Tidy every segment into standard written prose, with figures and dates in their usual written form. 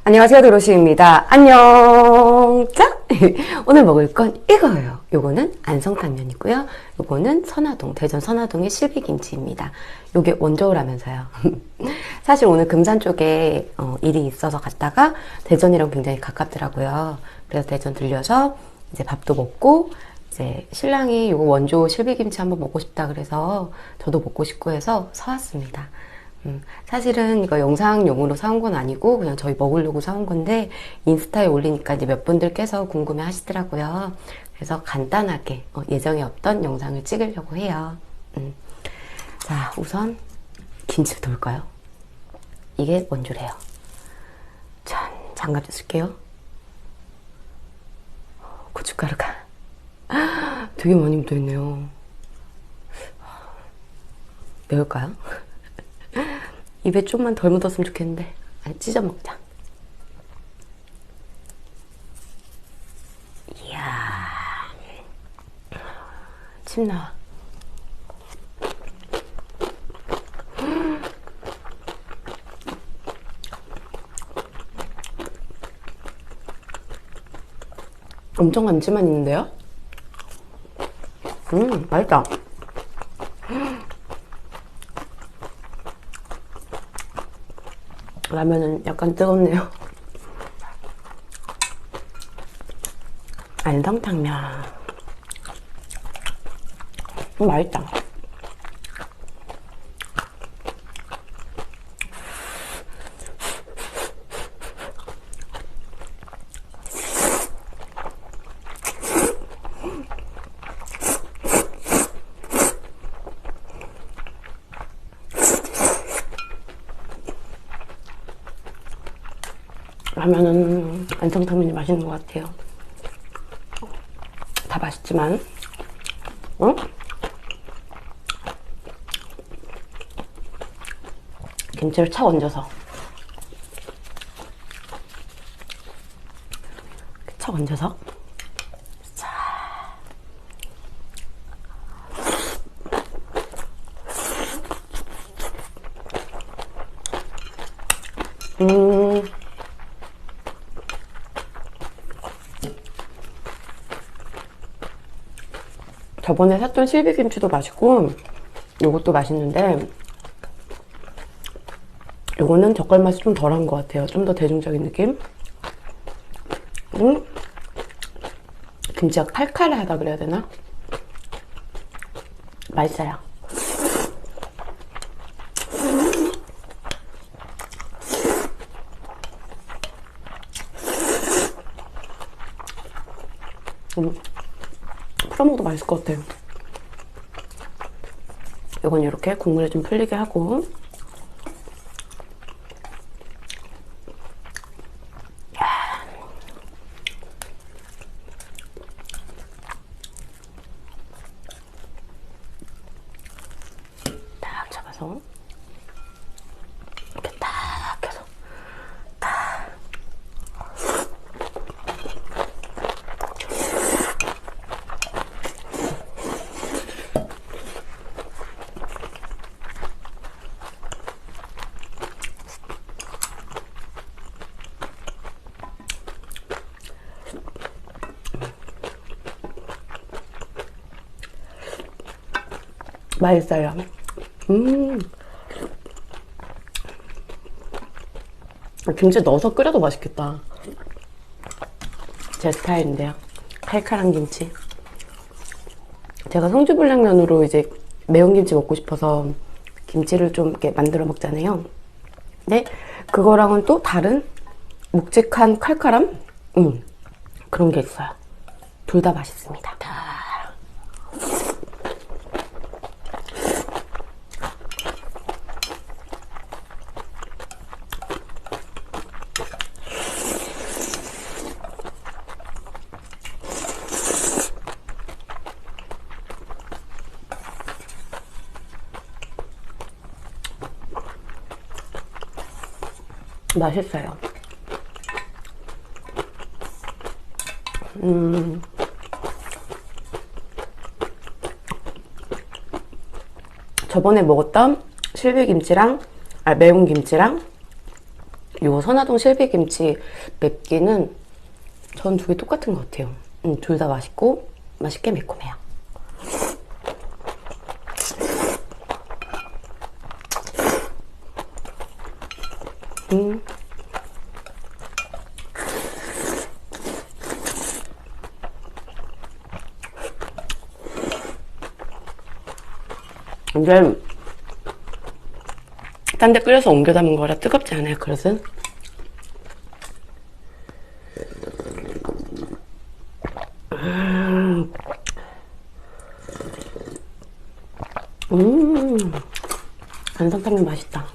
안녕하세요, 도로시입니다. 안녕. 자, 오늘 먹을 건 이거예요. 요거는 안성탕면이고요. 요거는 선화동, 대전 선화동의 실비김치입니다. 요게 원조라면서요. 사실 오늘 금산 쪽에 일이 있어서 갔다가 대전이랑 굉장히 가깝더라고요. 그래서 대전 들려서 이제 밥도 먹고 이제 신랑이 요거 원조 실비김치 한번 먹고 싶다 그래서 저도 먹고 싶고 해서 사왔습니다. 사실은 이거 영상용으로 사온 건 아니고 그냥 저희 먹으려고 사온 건데 인스타에 올리니까 이제 몇 분들께서 궁금해 하시더라고요. 그래서 간단하게 예정에 없던 영상을 찍으려고 해요. 자, 우선 김치를 넣을까요? 이게 원조래요. 자, 장갑 쓸게요. 고춧가루가 되게 많이 묻어있네요. 매울까요? 입에 좀만 덜 묻었으면 좋겠는데 찢어 먹자. 이야, 침 나와. 엄청 감칠맛 있는데요? 맛있다. 라면은 약간 뜨겁네요. 안성탕면. 맛있다. 라면은 안성탕면이 맛있는 것 같아요. 다 맛있지만, 어? 김치를 착 얹어서 착 얹어서 자, 저번에 샀던 실비김치도 맛있고 요것도 맛있는데 요거는 젓갈 맛이 좀 덜한 것 같아요. 좀 더 대중적인 느낌. 김치가 칼칼하다 그래야 되나? 맛있어요. 풀어먹어도 맛있을 것 같아요. 이건 이렇게 국물에 좀 풀리게 하고 딱 잡아서 이렇게 딱 해서 딱 맛있어요. 김치 넣어서 끓여도 맛있겠다. 제 스타일인데요. 칼칼한 김치. 제가 성주불량면으로 이제 매운 김치 먹고 싶어서 김치를 좀 이렇게 만들어 먹잖아요. 근데 그거랑은 또 다른 묵직한 칼칼함? 그런 게 있어요. 둘 다 맛있습니다. 맛있어요. 저번에 먹었던 실비김치랑 매운 김치랑 요 선화동 실비김치 맵기는 전 두 개 똑같은 것 같아요. 둘 다 맛있고 맛있게 매콤해요. 이제 딴 데 끓여서 옮겨 담은 거라 뜨겁지 않아요, 그릇은? 안성탕면 맛있다.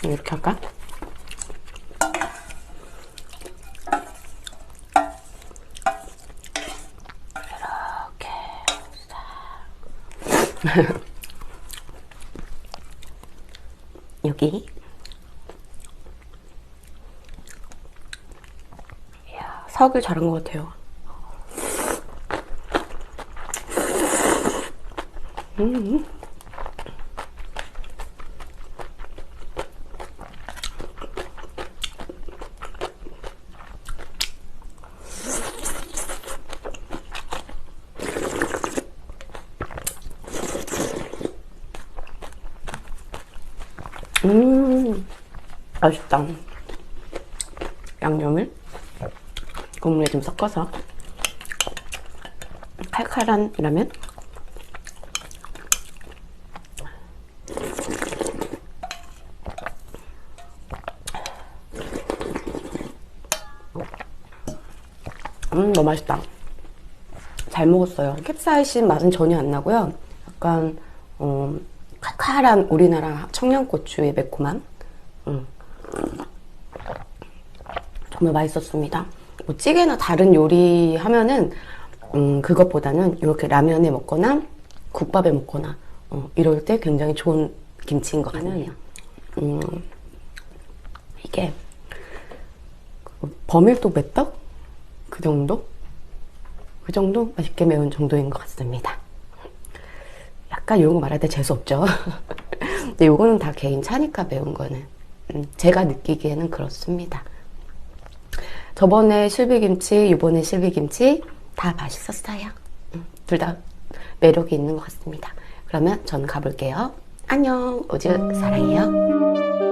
이렇게 할까? 이렇게 여기 이야, 사오길 잘한 것 같아요. 맛있다. 양념을 국물에 좀 섞어서 칼칼한 라면. 너무 맛있다. 잘 먹었어요. 캡사이신 맛은 전혀 안 나고요. 약간 칼칼한 우리나라 청양고추의 매콤함. 정말 맛있었습니다. 뭐 찌개나 다른 요리 하면은 그것보다는 이렇게 라면에 먹거나 국밥에 먹거나 이럴 때 굉장히 좋은 김치인 것 같네요. 이게 버밀도 맵떡? 그 정도? 그 정도 맛있게 매운 정도인 것 같습니다. 약간 이런 거 말할 때 재수없죠. 근데 요거는 다 개인 차니까 매운 거는 제가 느끼기에는 그렇습니다. 저번에 실비김치, 이번에 실비김치 다 맛있었어요. 둘 다 매력이 있는 것 같습니다. 그러면 전 가볼게요. 안녕, 우주 사랑해요.